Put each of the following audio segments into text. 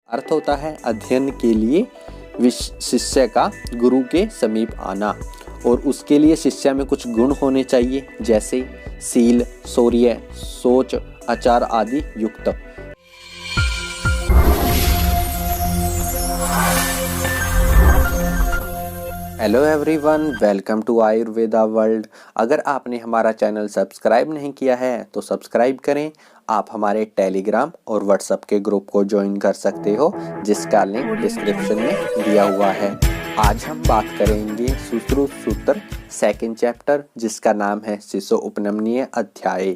अर्थ होता है अध्ययन के लिए शिष्य का गुरु के समीप आना, और उसके लिए शिष्य में कुछ गुण होने चाहिए, जैसे शील, शौर्य, सोच, आचार आदि युक्त। Hello everyone, welcome to Ayurveda world. अगर आपने हमारा चैनल सब्सक्राइब नहीं किया है तो सब्सक्राइब करें। आप हमारे टेलीग्राम और व्हाट्सएप के ग्रुप को ज्वाइन कर सकते हो, जिसका लिंक डिस्क्रिप्शन में दिया हुआ है। आज हम बात करेंगे सुश्रुत सूत्र सेकंड चैप्टर, जिसका नाम है शिशु उपनमनीय अध्याय।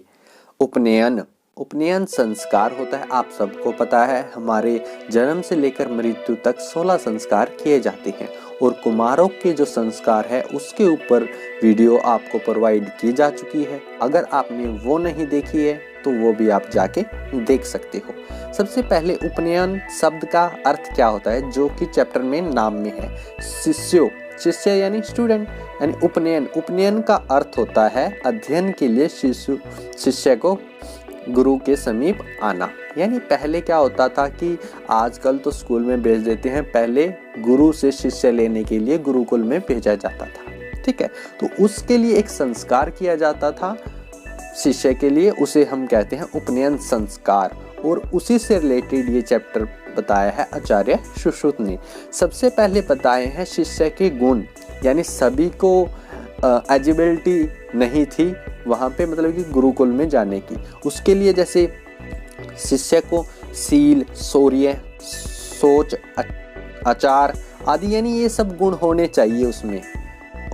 उपनयन संस्कार होता है, आप सबको पता है। हमारे जन्म से लेकर मृत्यु तक 16 संस्कार किए जाते हैं, और कुमारों के जो संस्कार है उसके ऊपर वीडियो आपको प्रोवाइड की जा चुकी है। अगर आपने वो नहीं देखी है तो वो भी आप जाके देख सकते हो। सबसे पहले उपनयन शब्द का अर्थ क्या होता है, जो कि चैप्टर में नाम में है। शिष्य यानी स्टूडेंट, यानी उपनयन का अर्थ होता है अध्ययन के लिए शिष्य को गुरु के समीप आना। यानी पहले क्या होता था कि आजकल तो स्कूल में भेज देते हैं, पहले गुरु से शिष्य लेने के लिए गुरुकुल में भेजा जाता था। ठीक है, तो उसके लिए एक संस्कार किया जाता था शिष्य के लिए, उसे हम कहते हैं उपनयन संस्कार। और उसी से रिलेटेड ये चैप्टर बताया है आचार्य सुश्रुत ने। सबसे पहले बताए हैं शिष्य के गुण, यानी सभी को एलिजिबिलिटी नहीं थी वहाँ पे, मतलब कि गुरुकुल में जाने की। उसके लिए जैसे शिष्य को शील, शौर्य, सोच, आचार आदि, यानी ये सब गुण होने चाहिए उसमें।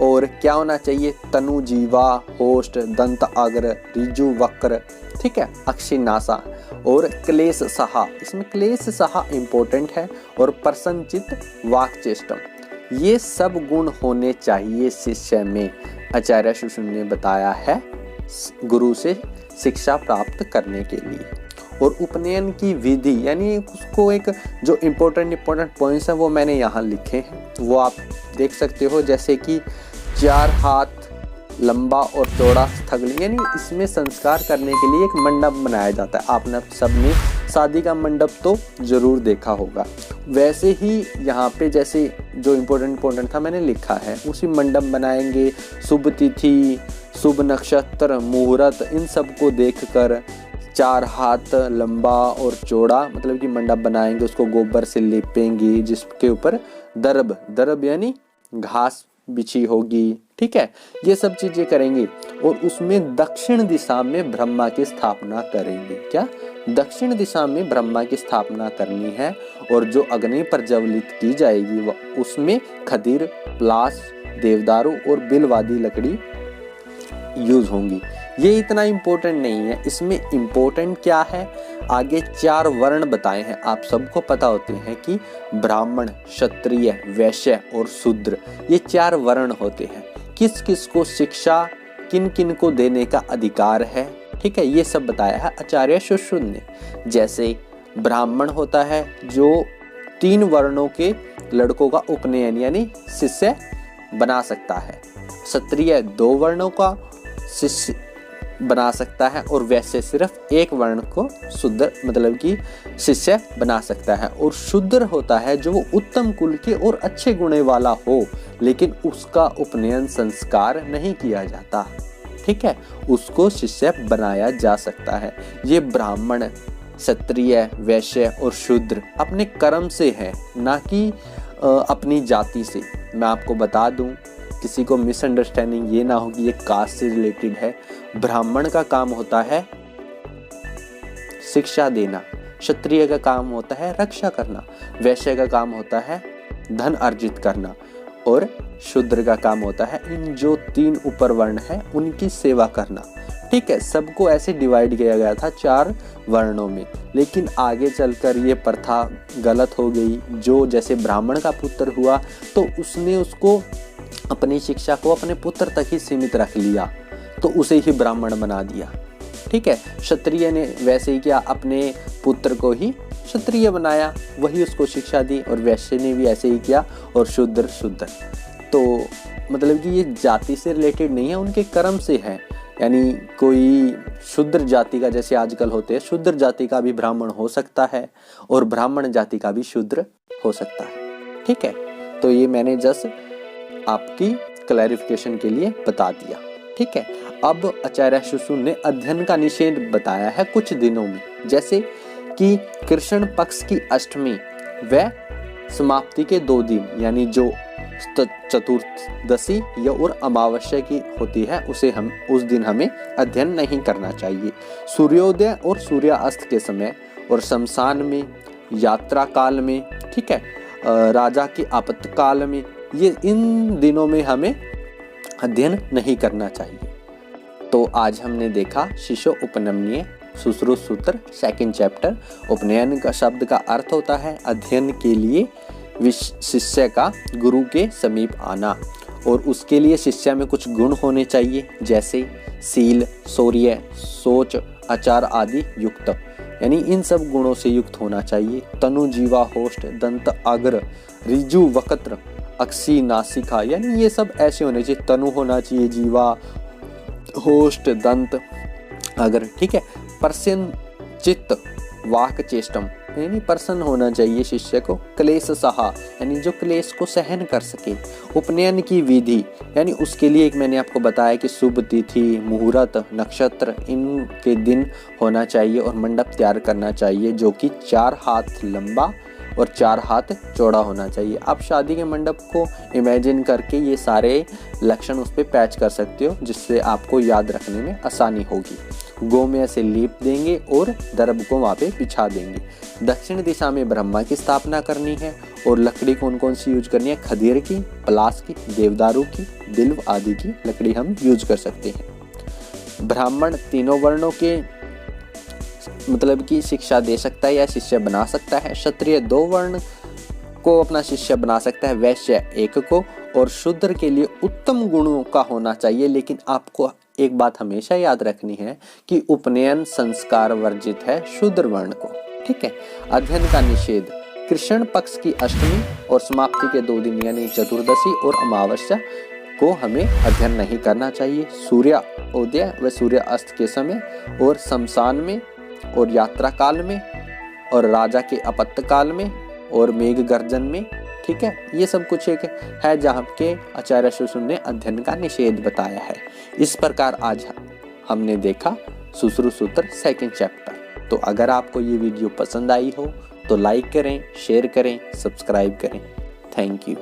और क्या होना चाहिए, तनु जीवा, होष्ट, दंत अग्र, ऋजु वक्र, ठीक है, अक्षिनासा और क्लेश सहा। इसमें क्लेश सहा इंपॉर्टेंट है, और प्रसन्नचित वाक्चेष्टम, ये सब गुण होने चाहिए शिष्य में। आचार्य सुश्रुत ने बताया है गुरु से शिक्षा प्राप्त करने के लिए। और उपनयन की विधि, यानी उसको एक जो इम्पोर्टेंट पॉइंट्स हैं वो मैंने यहाँ लिखे हैं, वो आप देख सकते हो। जैसे कि 4 हाथ लंबा और चौड़ा स्थगल, यानी इसमें संस्कार करने के लिए एक मंडप बनाया जाता है। आपने सबने शादी का मंडप तो जरूर देखा होगा, वैसे ही यहाँ पे जैसे जो इम्पोर्टेंट था मैंने लिखा है, उसी मंडप बनाएंगे। शुभ तिथि, शुभ नक्षत्र, मुहूर्त, इन सब को देखकर 4 हाथ लंबा और चौड़ा मतलब कि मंडप बनाएंगे, उसको गोबर से लेपेंगे, जिसके ऊपर दरब यानी घास बिछी होगी। ठीक है, ये सब चीजें करेंगे, और उसमें दक्षिण दिशा में ब्रह्मा की स्थापना करेंगे। क्या, दक्षिण दिशा में ब्रह्मा की स्थापना करनी है, और जो अग्नि प्रज्वलित की जाएगी वह उसमें खदीर, प्लास, देवदारू और बिलवादी लकड़ी यूज होंगी। ये इतना इम्पोर्टेंट नहीं है, इसमें इम्पोर्टेंट क्या है, आगे 4 वर्ण बताए हैं। आप सबको पता होते हैं कि ब्राह्मण, क्षत्रिय, वैश्य और शूद्र, ये 4 वर्ण होते हैं। किस किस को शिक्षा किन किन को देने का अधिकार है, ठीक है, ये सब बताया है आचार्य सुश्रुत ने। जैसे ब्राह्मण होता है जो 3 वर्णों के लड़कों का उपनयन यानी शिष्य बना सकता है। क्षत्रिय 2 वर्णों का शिष्य बना सकता है, और वैसे सिर्फ 1 वर्ण को शूद्र मतलब कि शिष्य बना सकता है। और शूद्र होता है जो वो उत्तम कुल के और अच्छे गुणे वाला हो, लेकिन उसका उपनयन संस्कार नहीं किया जाता। ठीक है, उसको शिष्य बनाया जा सकता है। ये ब्राह्मण, क्षत्रिय, वैश्य और शूद्र अपने कर्म से है, ना कि अपनी जाति से। मैं आपको बता दूं, किसी को मिसअंडरस्टैंडिंग ये ना हो कि ये कास्ट से रिलेटेड है। ब्राह्मण का काम होता है शिक्षा देना, क्षत्रिय का काम होता है रक्षा करना, वैश्य का काम होता है धन अर्जित करना, और शूद्र का काम होता है इन जो 3 उपवर्ण है उनकी सेवा करना। ठीक है, सबको ऐसे डिवाइड किया गया था 4 वर्णों में, लेकिन आगे चलकर ये प्रथा गलत हो गई। जो जैसे ब्राह्मण का पुत्र हुआ तो उसने उसको अपनी शिक्षा को अपने पुत्र तक ही सीमित रख लिया, तो उसे ही ब्राह्मण बना दिया। ठीक है, क्षत्रिय ने वैसे ही किया, अपने पुत्र को ही क्षत्रिय बनाया, वही उसको शिक्षा दी, और वैश्य ने भी ऐसे ही किया, और शूद्र। तो मतलब कि ये जाति से रिलेटेड नहीं है, उनके कर्म से है। यानी कोई शूद्र जाति का, जैसे आजकल होते हैं, शूद्र जाति का भी ब्राह्मण हो सकता है और ब्राह्मण जाति का भी शूद्र हो सकता है। ठीक है, तो ये मैंने जस्ट आपकी क्लैरिफिकेशन के लिए बता दिया। ठीक है, अब आचार्य सुश्रुत ने अध्ययन का निषेध बताया है कुछ दिनों में, जैसे कि कृष्ण पक्ष की अष्टमी व समाप्ति के 2 दिन, यानी जो चतुर्दशी या और अमावस्या की होती है उस दिन हमें अध्ययन नहीं करना चाहिए। सूर्योदय और सूर्यास्त के समय और शमशान में, यात्रा काल में, ठीक है, राजा के आपातकाल में, ये इन दिनों में हमें अध्ययन नहीं करना चाहिए। तो आज हमने देखा शिशो उपनमनीय सुश्रुत सूत्र 2nd चैप्टर। उपनयन का शब्द का अर्थ होता है अध्ययन के लिए शिष्य का गुरु के समीप आना, और उसके लिए शिष्य में कुछ गुण होने चाहिए, जैसे सील, शौर्य, सोच, आचार आदि युक्त, यानी इन सब गुणों से युक्त होना चाहिए। तनु, जीवा, होष्ट, दंत, अग्र, ऋजु, वक्त्र, अक्षी, नासिका, यानी ये सब ऐसे होने चाहिए। तनु होना चाहिए, जीवा, होष्ट, दंत, अग्र, ठीक है। प्रसन्न चित्त, वाक चेष्टम, यानी प्रसन्न होना चाहिए शिष्य को। क्लेश सहा, यानी जो क्लेश को सहन कर सके। उपनयन की विधि, यानी उसके लिए एक मैंने आपको बताया कि शुभ तिथि, मुहूर्त, नक्षत्र, इनके दिन होना चाहिए और मंडप तैयार करना चाहिए जो कि 4 हाथ लंबा और 4 हाथ चौड़ा होना चाहिए। आप शादी के मंडप को इमेजिन करके ये सारे लक्षण उस पर पैच कर सकते हो, जिससे आपको याद रखने में आसानी होगी। गोमय से लीप देंगे और दर्भ को वहाँ पे बिछा देंगे। दक्षिण दिशा में ब्रह्मा की स्थापना करनी है, और लकड़ी कौन कौन सी यूज करनी है? खदीर की, पलास की, देवदारू की, बिल्व आदि की लकड़ी हम यूज कर सकते हैं। ब्राह्मण तीनों वर्णों के मतलब की शिक्षा दे सकता है या शिष्य बना सकता है। क्षत्रिय 2 वर्ण को अपना शिष्य बना सकता है, वैश्य 1 को, और शूद्र के लिए उत्तम गुणों का होना चाहिए। लेकिन आपको एक बात हमेशा याद रखनी है कि उपनयन संस्कार वर्जित है शूद्र वर्ण को। ठीक है। अध्ययन का निषेध, कृष्ण पक्ष की अष्टमी और समाप्ति के 2 दिन यानी चतुर्दशी और अमावस्या को हमें अध्ययन नहीं करना चाहिए। सूर्योदय व सूर्यास्त के समय और शमशान में और यात्रा काल में और राजा के आपातकाल में और मेघ गर्जन में। ठीक है, ये सब कुछ एक है जहाँ के आचार्य सुश्रुत ने अध्ययन का निषेध बताया है। इस प्रकार आज हमने देखा सुश्रुत सूत्र 2nd चैप्टर। तो अगर आपको ये वीडियो पसंद आई हो तो लाइक करें, शेयर करें, सब्सक्राइब करें। Thank you.